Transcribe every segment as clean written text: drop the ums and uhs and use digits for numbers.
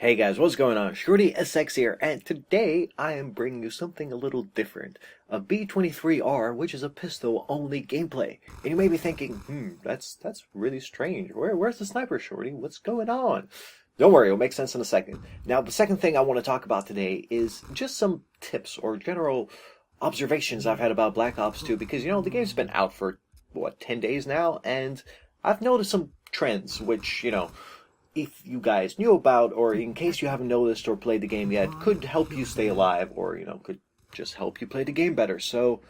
Hey guys, what's going on? Shorty SX here, and today I am bringing you something a little different. A B23R, which is a pistol-only gameplay. And you may be thinking, that's really strange. Where's the sniper, Shorty? What's going on? Don't worry, it'll make sense in a second. Now, the second thing I want to talk about today is just some tips or general observations I've had about Black Ops 2, because, the game's been out for, 10 days now, and I've noticed some trends, which, if you guys knew about, or in case you haven't noticed or played the game yet, could help you stay alive, or, could just help you play the game better. So,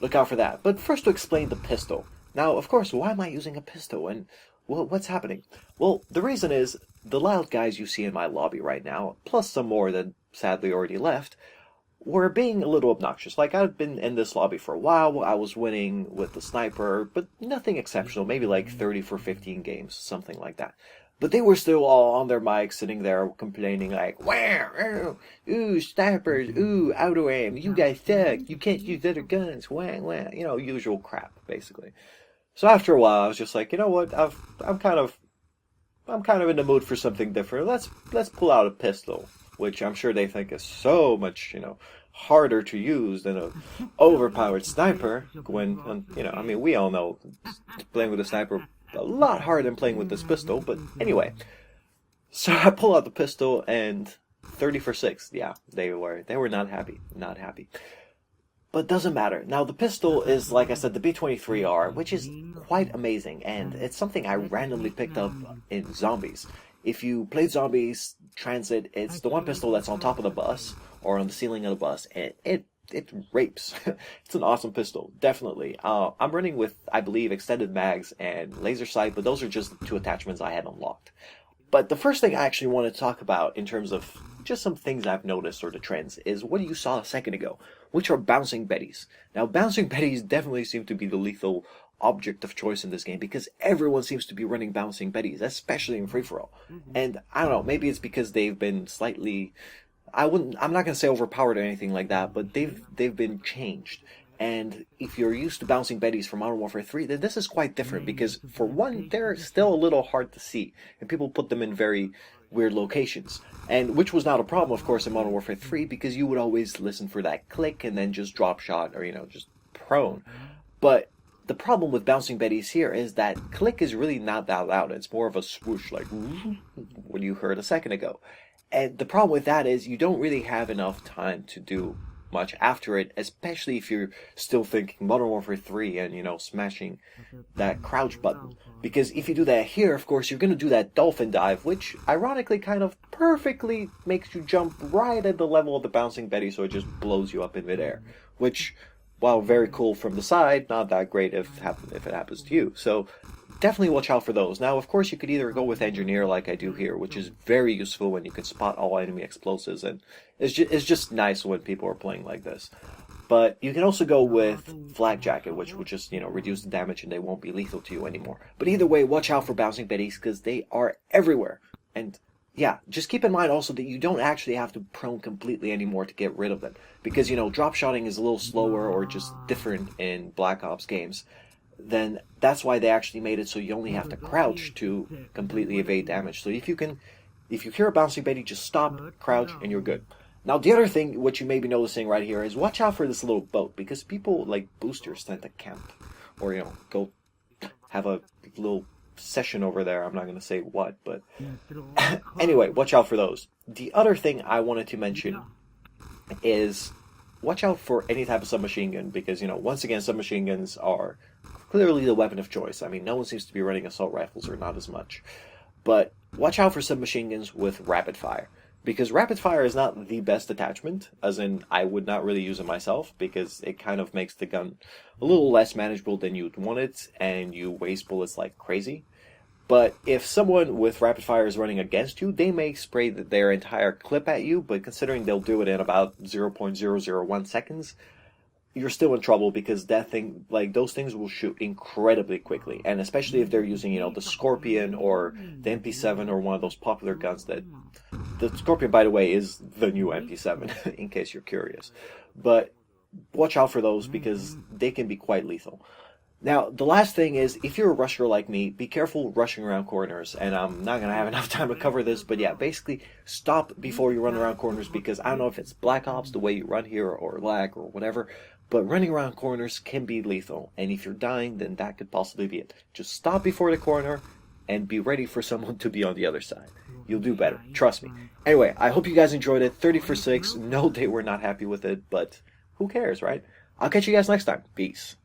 look out for that. But first, to explain the pistol. Now, of course, why am I using a pistol, and what's happening? Well, the reason is, the loud guys you see in my lobby right now, plus some more that sadly already left, were being a little obnoxious. Like, I've been in this lobby for a while, I was winning with the sniper, but nothing exceptional, maybe like 30 for 15 games, something like that. But they were still all on their mics, sitting there complaining like, "Wow, ooh, snipers, ooh, auto aim, you guys suck, you can't use other guns, wah, wah," usual crap, basically. So after a while, I was just like, you know what, I'm kind of in the mood for something different. Let's pull out a pistol, which I'm sure they think is so much, harder to use than a overpowered sniper. When, I mean, we all know playing with a sniper a lot harder than playing with this pistol, but anyway. So I pull out the pistol and 30 for 6. Yeah, they were not happy. Not happy. But doesn't matter. Now the pistol is, like I said, the B23R, which is quite amazing, and it's something I randomly picked up in Zombies. If you played Zombies Transit, it's the one pistol that's on top of the bus, or on the ceiling of the bus, and it rapes. It's an awesome pistol, definitely. I'm running with, I believe, extended mags and laser sight, but those are just the two attachments I had unlocked. But the first thing I actually want to talk about in terms of just some things I've noticed or the trends is what you saw a second ago, which are bouncing Bettys. Now, bouncing Bettys definitely seem to be the lethal object of choice in this game because everyone seems to be running bouncing Bettys, especially in free-for-all. And I don't know, maybe it's because they've been slightly, I'm not going to say overpowered or anything like that, but they've been changed. And if you're used to bouncing Bettys from Modern Warfare 3, then this is quite different because, for one, they're still a little hard to see, and people put them in very weird locations. And which was not a problem, of course, in Modern Warfare 3 because you would always listen for that click and then just drop shot or, just prone. But the problem with bouncing Bettys here is that click is really not that loud. It's more of a swoosh, like what you heard a second ago. And the problem with that is you don't really have enough time to do much after it, especially if you're still thinking Modern Warfare 3 and, smashing that crouch button. Because if you do that here, of course, you're going to do that dolphin dive, which ironically kind of perfectly makes you jump right at the level of the bouncing Betty, so it just blows you up in midair. Which, while very cool from the side, not that great if it happens to you. So definitely watch out for those. Now, of course, you could either go with Engineer like I do here, which is very useful when you can spot all enemy explosives, and it's just nice when people are playing like this. But you can also go with Flak Jacket, which will just, reduce the damage and they won't be lethal to you anymore. But either way, watch out for bouncing Bettys because they are everywhere. And yeah, just keep in mind also that you don't actually have to prone completely anymore to get rid of them. Because, drop shotting is a little slower or just different in Black Ops games. Then that's why they actually made it so you only have to crouch to completely evade damage. So if you hear a bouncing Betty, just stop, crouch, and you're good. Now the other thing, what you may be noticing right here, is watch out for this little boat, because people like boosters tend to camp, or go have a little session over there. I'm not going to say what, but anyway, watch out for those. The other thing I wanted to mention is watch out for any type of submachine gun, because once again, submachine guns are clearly the weapon of choice. I mean, no one seems to be running assault rifles, or not as much. But watch out for submachine guns with rapid fire. Because rapid fire is not the best attachment, as in I would not really use it myself, because it kind of makes the gun a little less manageable than you'd want it, and you waste bullets like crazy. But if someone with rapid fire is running against you, they may spray their entire clip at you, but considering they'll do it in about 0.001 seconds, you're still in trouble because those things will shoot incredibly quickly. And especially if they're using, the Scorpion or the MP7 or one of those popular guns that... The Scorpion, by the way, is the new MP7, in case you're curious. But watch out for those because they can be quite lethal. Now, the last thing is, if you're a rusher like me, be careful rushing around corners. And I'm not going to have enough time to cover this, but yeah, basically stop before you run around corners because I don't know if it's Black Ops, the way you run here, or lag, or whatever, but running around corners can be lethal. And if you're dying, then that could possibly be it. Just stop before the corner and be ready for someone to be on the other side. You'll do better. Trust me. Anyway, I hope you guys enjoyed it. 30 for 6. No, they were not happy with it, but who cares, right? I'll catch you guys next time. Peace.